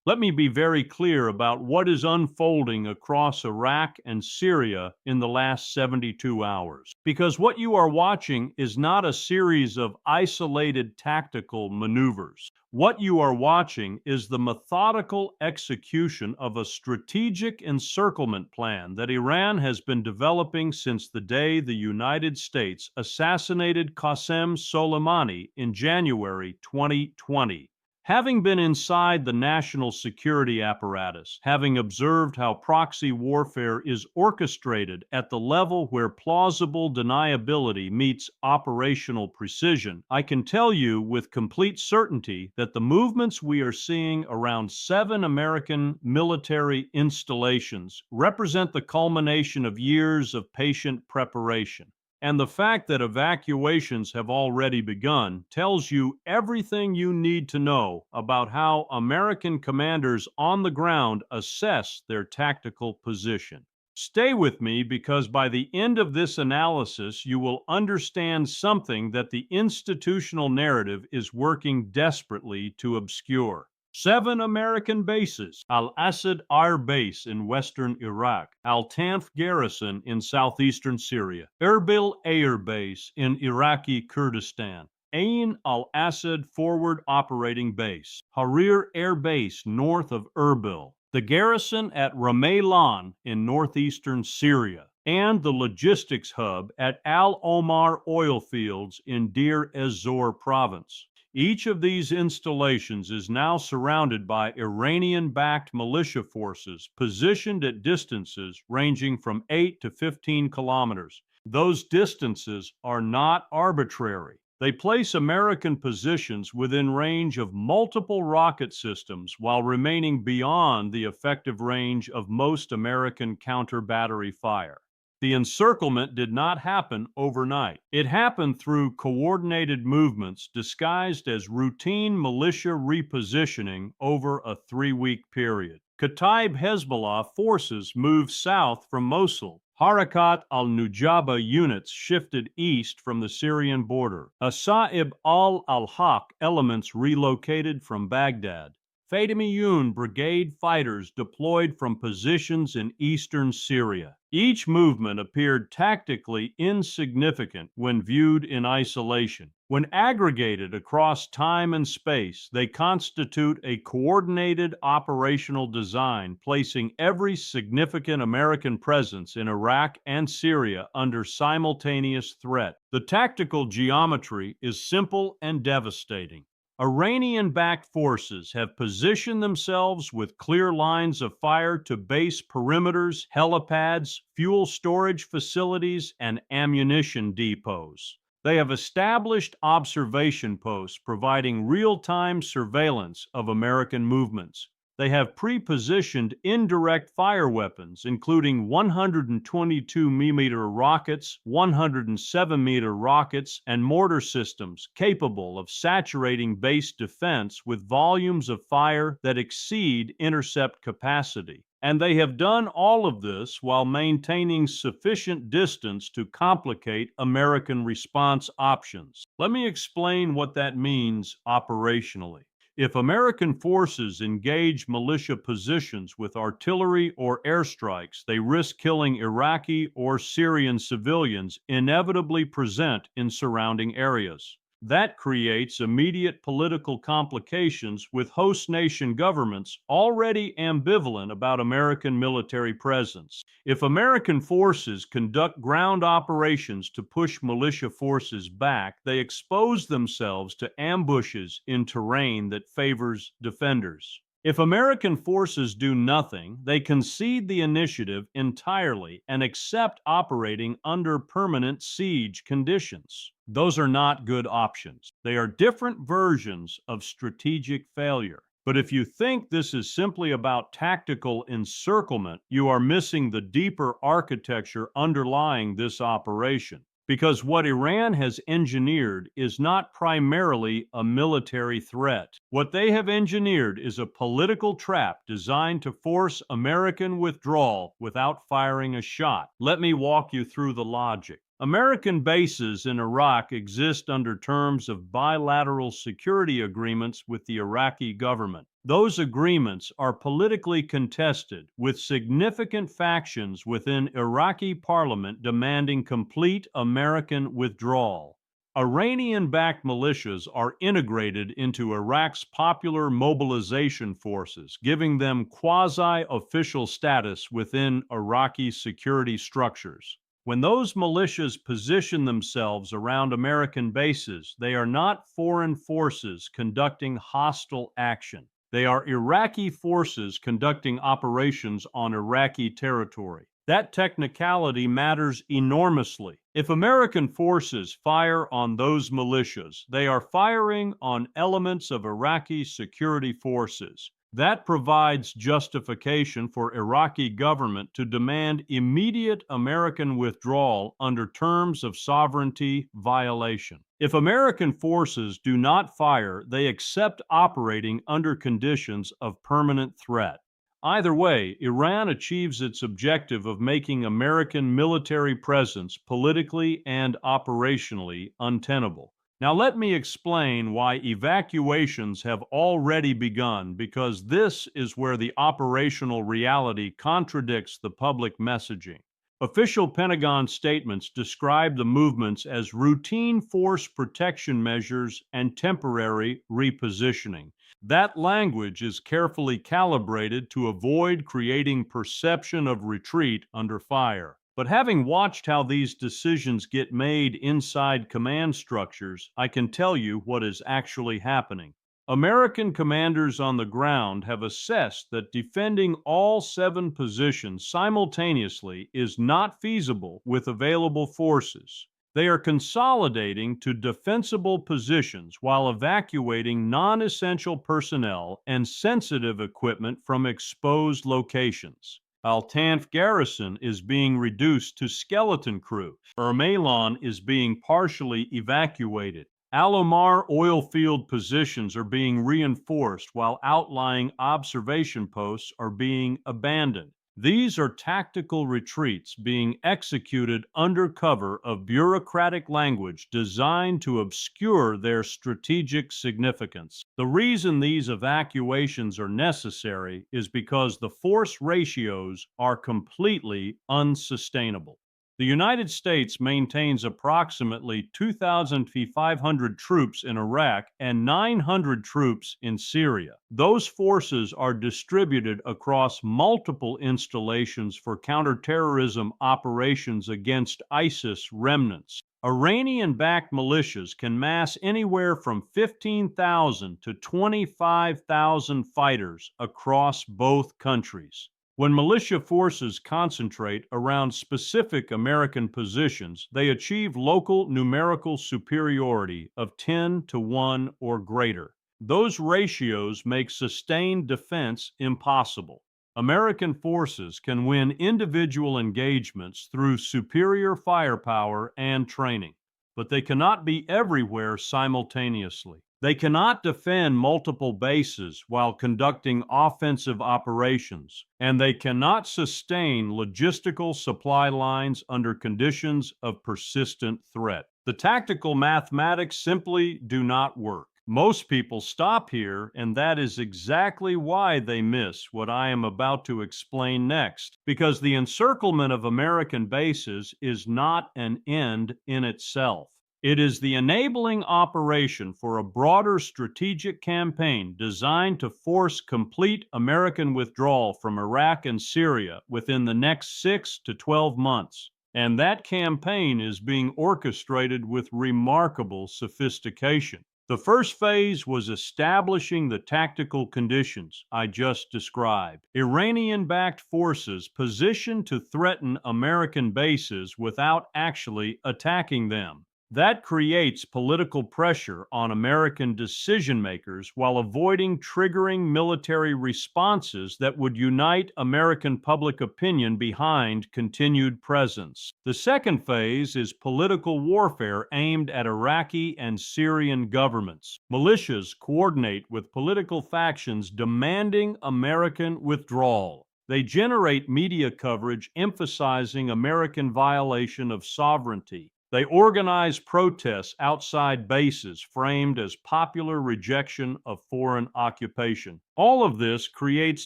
Let me be very clear about what is unfolding across Iraq and Syria in the last 72 hours. Because what you are watching is not a series of isolated tactical maneuvers. What you are watching is the methodical execution of a strategic encirclement plan that Iran has been developing since the day the United States assassinated Qasem Soleimani in January 2020. Having been inside the national security apparatus, having observed how proxy warfare is orchestrated at the level where plausible deniability meets operational precision, I can tell you with complete certainty that the movements we are seeing around 7 American military installations represent the culmination of years of patient preparation. And the fact that evacuations have already begun tells you everything you need to know about how American commanders on the ground assess their tactical position. Stay with me because by the end of this analysis, you will understand something that the institutional narrative is working desperately to obscure. 7 American bases: Al-Asad Air Base in western Iraq, Al-Tanf Garrison in southeastern Syria, Erbil Air Base in Iraqi Kurdistan, Ain al-Assad Forward Operating Base, Harir Air Base north of Erbil, the garrison at Ramaylan in northeastern Syria, and the logistics hub at Al Omar oil fields in Deir ez-Zor province. Each of these installations is now surrounded by Iranian-backed militia forces positioned at distances ranging from 8 to 15 kilometers. Those distances are not arbitrary. They place American positions within range of multiple rocket systems while remaining beyond the effective range of most American counter-battery fire. The encirclement did not happen overnight. It happened through coordinated movements disguised as routine militia repositioning over a 3-week period. Kataib Hezbollah forces moved south from Mosul. Harakat al-Nujaba units shifted east from the Syrian border. Asa'ib al-Haq elements relocated from Baghdad. Fatemiyun brigade fighters deployed from positions in eastern Syria. Each movement appeared tactically insignificant when viewed in isolation. When aggregated across time and space, they constitute a coordinated operational design, placing every significant American presence in Iraq and Syria under simultaneous threat. The tactical geometry is simple and devastating. Iranian-backed forces have positioned themselves with clear lines of fire to base perimeters, helipads, fuel storage facilities, and ammunition depots. They have established observation posts providing real-time surveillance of American movements. They have pre-positioned indirect fire weapons, including 122mm rockets, 107mm rockets, and mortar systems capable of saturating base defense with volumes of fire that exceed intercept capacity. And they have done all of this while maintaining sufficient distance to complicate American response options. Let me explain what that means operationally. If American forces engage militia positions with artillery or airstrikes, they risk killing Iraqi or Syrian civilians inevitably present in surrounding areas. That creates immediate political complications with host nation governments already ambivalent about American military presence. If American forces conduct ground operations to push militia forces back, they expose themselves to ambushes in terrain that favors defenders. If American forces do nothing, they concede the initiative entirely and accept operating under permanent siege conditions. Those are not good options. They are different versions of strategic failure. But if you think this is simply about tactical encirclement, you are missing the deeper architecture underlying this operation. Because what Iran has engineered is not primarily a military threat. What they have engineered is a political trap designed to force American withdrawal without firing a shot. Let me walk you through the logic. American bases in Iraq exist under terms of bilateral security agreements with the Iraqi government. Those agreements are politically contested, with significant factions within Iraqi parliament demanding complete American withdrawal. Iranian-backed militias are integrated into Iraq's popular mobilization forces, giving them quasi-official status within Iraqi security structures. When those militias position themselves around American bases, they are not foreign forces conducting hostile action. They are Iraqi forces conducting operations on Iraqi territory. That technicality matters enormously. If American forces fire on those militias, they are firing on elements of Iraqi security forces. That provides justification for Iraqi government to demand immediate American withdrawal under terms of sovereignty violation. If American forces do not fire, they accept operating under conditions of permanent threat. Either way, Iran achieves its objective of making American military presence politically and operationally untenable. Now let me explain why evacuations have already begun, because this is where the operational reality contradicts the public messaging. Official Pentagon statements describe the movements as routine force protection measures and temporary repositioning. That language is carefully calibrated to avoid creating perception of retreat under fire. But having watched how these decisions get made inside command structures, I can tell you what is actually happening. American commanders on the ground have assessed that defending all 7 positions simultaneously is not feasible with available forces. They are consolidating to defensible positions while evacuating non-essential personnel and sensitive equipment from exposed locations. Al-Tanf garrison is being reduced to skeleton crew. Ermailon is being partially evacuated. Al-Omar oil field positions are being reinforced while outlying observation posts are being abandoned. These are tactical retreats being executed under cover of bureaucratic language designed to obscure their strategic significance. The reason these evacuations are necessary is because the force ratios are completely unsustainable. The United States maintains approximately 2,500 troops in Iraq and 900 troops in Syria. Those forces are distributed across multiple installations for counterterrorism operations against ISIS remnants. Iranian-backed militias can mass anywhere from 15,000 to 25,000 fighters across both countries. When militia forces concentrate around specific American positions, they achieve local numerical superiority of 10 to 1 or greater. Those ratios make sustained defense impossible. American forces can win individual engagements through superior firepower and training, but they cannot be everywhere simultaneously. They cannot defend multiple bases while conducting offensive operations, and they cannot sustain logistical supply lines under conditions of persistent threat. The tactical mathematics simply do not work. Most people stop here, and that is exactly why they miss what I am about to explain next, because the encirclement of American bases is not an end in itself. It is the enabling operation for a broader strategic campaign designed to force complete American withdrawal from Iraq and Syria within the next 6 to 12 months. And that campaign is being orchestrated with remarkable sophistication. The first phase was establishing the tactical conditions I just described. Iranian-backed forces positioned to threaten American bases without actually attacking them. That creates political pressure on American decision-makers while avoiding triggering military responses that would unite American public opinion behind continued presence. The second phase is political warfare aimed at Iraqi and Syrian governments. Militias coordinate with political factions demanding American withdrawal. They generate media coverage emphasizing American violation of sovereignty. They organize protests outside bases framed as popular rejection of foreign occupation. All of this creates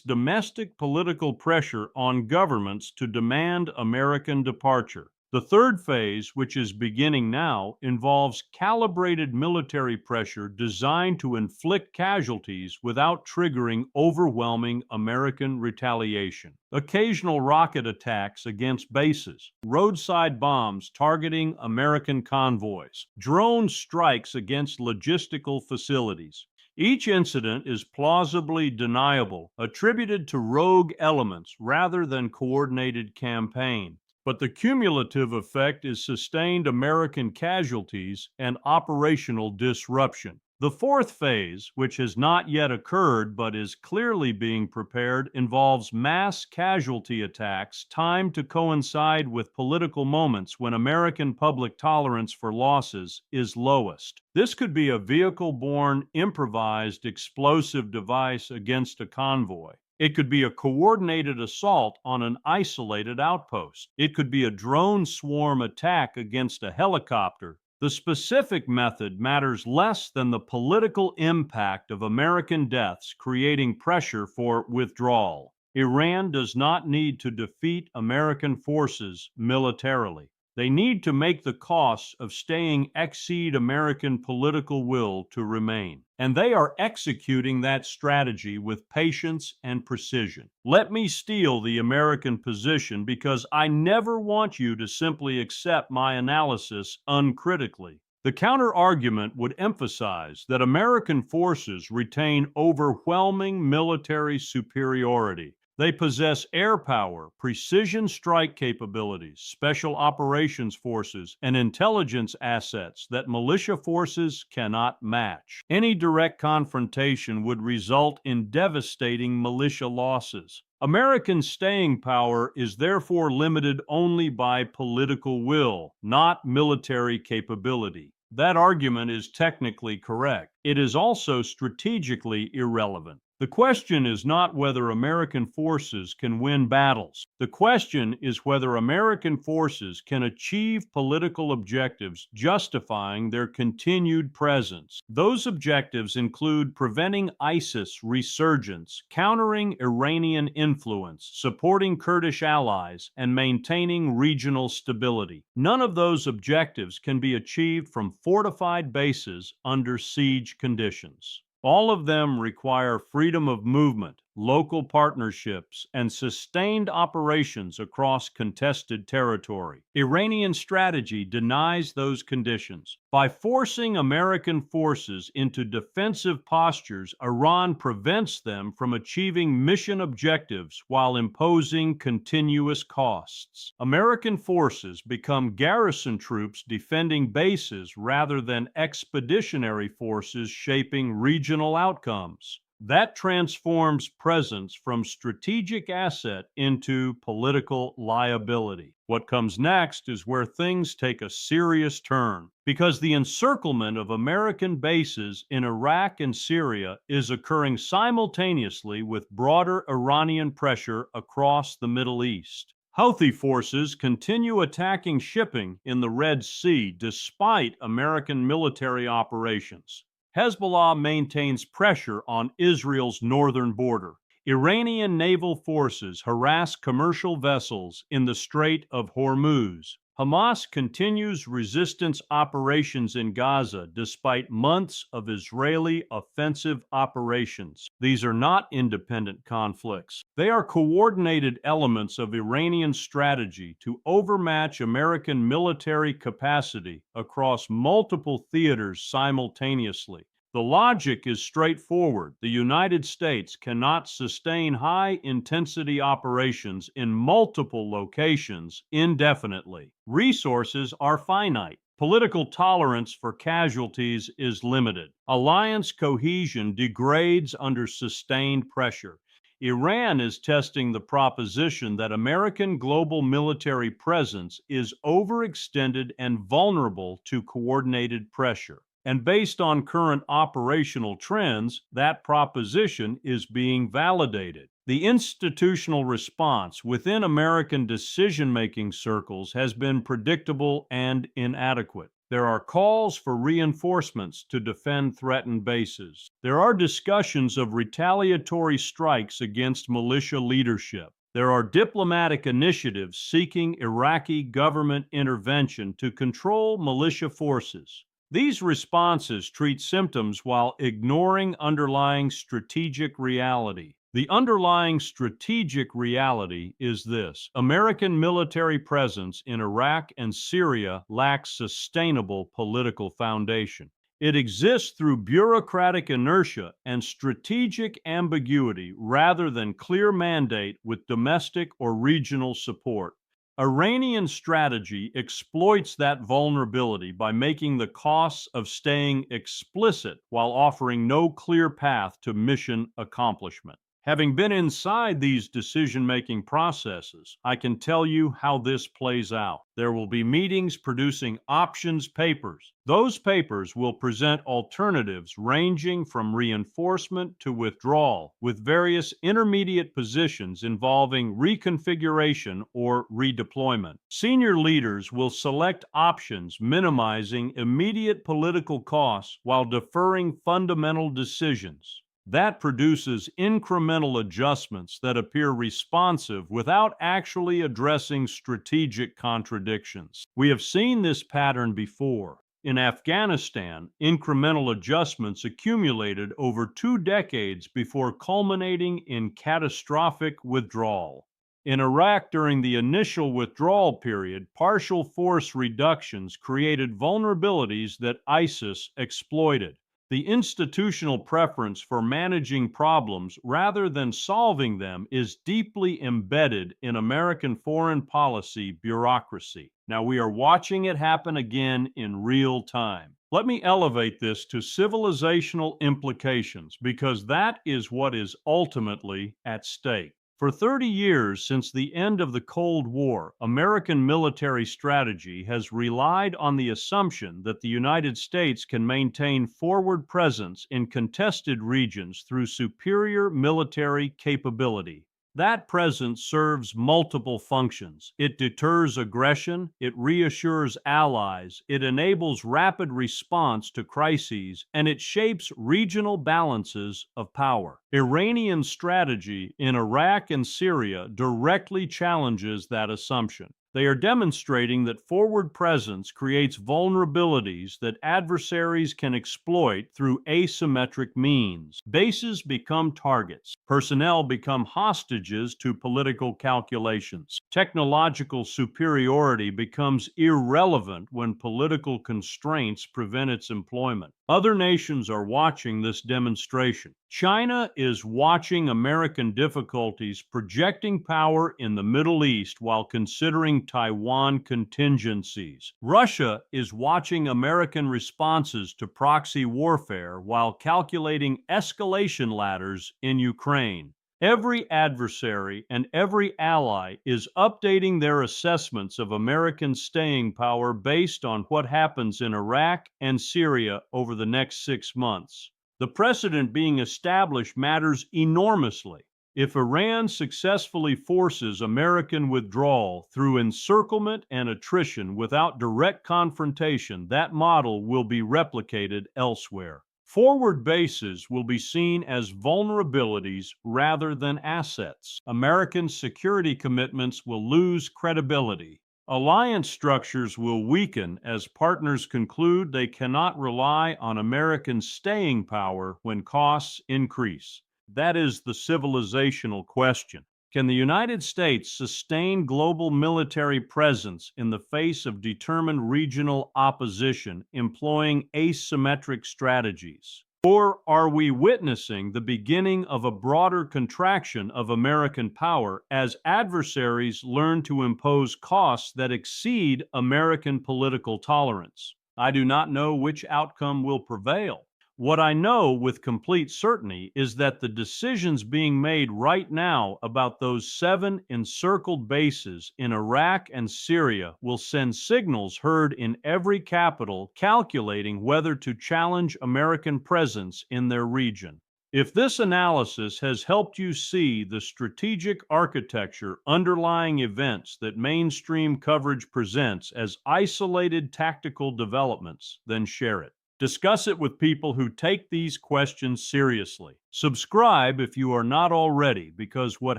domestic political pressure on governments to demand American departure. The third phase, which is beginning now, involves calibrated military pressure designed to inflict casualties without triggering overwhelming American retaliation. Occasional rocket attacks against bases, roadside bombs targeting American convoys, drone strikes against logistical facilities. Each incident is plausibly deniable, attributed to rogue elements rather than coordinated campaign. But the cumulative effect is sustained American casualties and operational disruption. The fourth phase, which has not yet occurred but is clearly being prepared, involves mass casualty attacks timed to coincide with political moments when American public tolerance for losses is lowest. This could be a vehicle-borne, improvised explosive device against a convoy. It could be a coordinated assault on an isolated outpost. It could be a drone swarm attack against a helicopter. The specific method matters less than the political impact of American deaths creating pressure for withdrawal. Iran does not need to defeat American forces militarily. They need to make the costs of staying exceed American political will to remain. And they are executing that strategy with patience and precision. Let me steal the American position because I never want you to simply accept my analysis uncritically. The counter-argument would emphasize that American forces retain overwhelming military superiority. They possess air power, precision strike capabilities, special operations forces, and intelligence assets that militia forces cannot match. Any direct confrontation would result in devastating militia losses. American staying power is therefore limited only by political will, not military capability. That argument is technically correct. It is also strategically irrelevant. The question is not whether American forces can win battles. The question is whether American forces can achieve political objectives justifying their continued presence. Those objectives include preventing ISIS resurgence, countering Iranian influence, supporting Kurdish allies, and maintaining regional stability. None of those objectives can be achieved from fortified bases under siege conditions. All of them require freedom of movement, local partnerships, and sustained operations across contested territory. Iranian strategy denies those conditions. By forcing American forces into defensive postures, Iran prevents them from achieving mission objectives while imposing continuous costs. American forces become garrison troops defending bases rather than expeditionary forces shaping regional outcomes. That transforms presence from strategic asset into political liability. What comes next is where things take a serious turn, because the encirclement of American bases in Iraq and Syria is occurring simultaneously with broader Iranian pressure across the Middle East. Houthi forces continue attacking shipping in the Red Sea despite American military operations. Hezbollah maintains pressure on Israel's northern border. Iranian naval forces harass commercial vessels in the Strait of Hormuz. Hamas continues resistance operations in Gaza despite months of Israeli offensive operations. These are not independent conflicts. They are coordinated elements of Iranian strategy to overmatch American military capacity across multiple theaters simultaneously. The logic is straightforward. The United States cannot sustain high-intensity operations in multiple locations indefinitely. Resources are finite. Political tolerance for casualties is limited. Alliance cohesion degrades under sustained pressure. Iran is testing the proposition that American global military presence is overextended and vulnerable to coordinated pressure. And based on current operational trends, that proposition is being validated. The institutional response within American decision-making circles has been predictable and inadequate. There are calls for reinforcements to defend threatened bases. There are discussions of retaliatory strikes against militia leadership. There are diplomatic initiatives seeking Iraqi government intervention to control militia forces. These responses treat symptoms while ignoring underlying strategic reality. The underlying strategic reality is this: American military presence in Iraq and Syria lacks sustainable political foundation. It exists through bureaucratic inertia and strategic ambiguity rather than clear mandate with domestic or regional support. Iranian strategy exploits that vulnerability by making the costs of staying explicit while offering no clear path to mission accomplishment. Having been inside these decision-making processes, I can tell you how this plays out. There will be meetings producing options papers. Those papers will present alternatives ranging from reinforcement to withdrawal, with various intermediate positions involving reconfiguration or redeployment. Senior leaders will select options minimizing immediate political costs while deferring fundamental decisions. That produces incremental adjustments that appear responsive without actually addressing strategic contradictions. We have seen this pattern before. In Afghanistan, incremental adjustments accumulated over 2 decades before culminating in catastrophic withdrawal. In Iraq, during the initial withdrawal period, partial force reductions created vulnerabilities that ISIS exploited. The institutional preference for managing problems rather than solving them is deeply embedded in American foreign policy bureaucracy. Now we are watching it happen again in real time. Let me elevate this to civilizational implications because that is what is ultimately at stake. For 30 years since the end of the Cold War, American military strategy has relied on the assumption that the United States can maintain forward presence in contested regions through superior military capability. That presence serves multiple functions. It deters aggression, it reassures allies, it enables rapid response to crises, and it shapes regional balances of power. Iranian strategy in Iraq and Syria directly challenges that assumption. They are demonstrating that forward presence creates vulnerabilities that adversaries can exploit through asymmetric means. Bases become targets. Personnel become hostages to political calculations. Technological superiority becomes irrelevant when political constraints prevent its employment. Other nations are watching this demonstration. China is watching American difficulties projecting power in the Middle East while considering Taiwan contingencies. Russia is watching American responses to proxy warfare while calculating escalation ladders in Ukraine. Every adversary and every ally is updating their assessments of American staying power based on what happens in Iraq and Syria over the next 6 months. The precedent being established matters enormously. If Iran successfully forces American withdrawal through encirclement and attrition without direct confrontation, that model will be replicated elsewhere. Forward bases will be seen as vulnerabilities rather than assets. American security commitments will lose credibility. Alliance structures will weaken as partners conclude they cannot rely on American staying power when costs increase. That is the civilizational question. Can the United States sustain global military presence in the face of determined regional opposition, employing asymmetric strategies? Or are we witnessing the beginning of a broader contraction of American power as adversaries learn to impose costs that exceed American political tolerance? I do not know which outcome will prevail. What I know with complete certainty is that the decisions being made right now about those 7 encircled bases in Iraq and Syria will send signals heard in every capital calculating whether to challenge American presence in their region. If this analysis has helped you see the strategic architecture underlying events that mainstream coverage presents as isolated tactical developments, then share it. Discuss it with people who take these questions seriously. Subscribe if you are not already, because what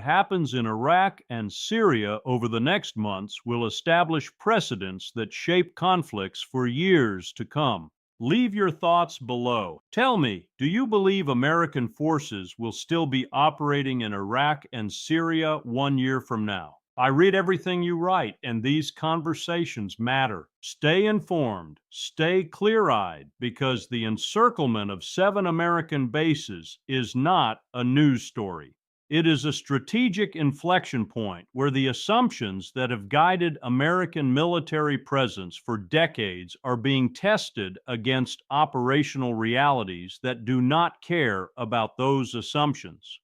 happens in Iraq and Syria over the next months will establish precedents that shape conflicts for years to come. Leave your thoughts below. Tell me, do you believe American forces will still be operating in Iraq and Syria 1 year from now? I read everything you write, and these conversations matter. Stay informed, stay clear-eyed, because the encirclement of 7 American bases is not a news story. It is a strategic inflection point where the assumptions that have guided American military presence for decades are being tested against operational realities that do not care about those assumptions.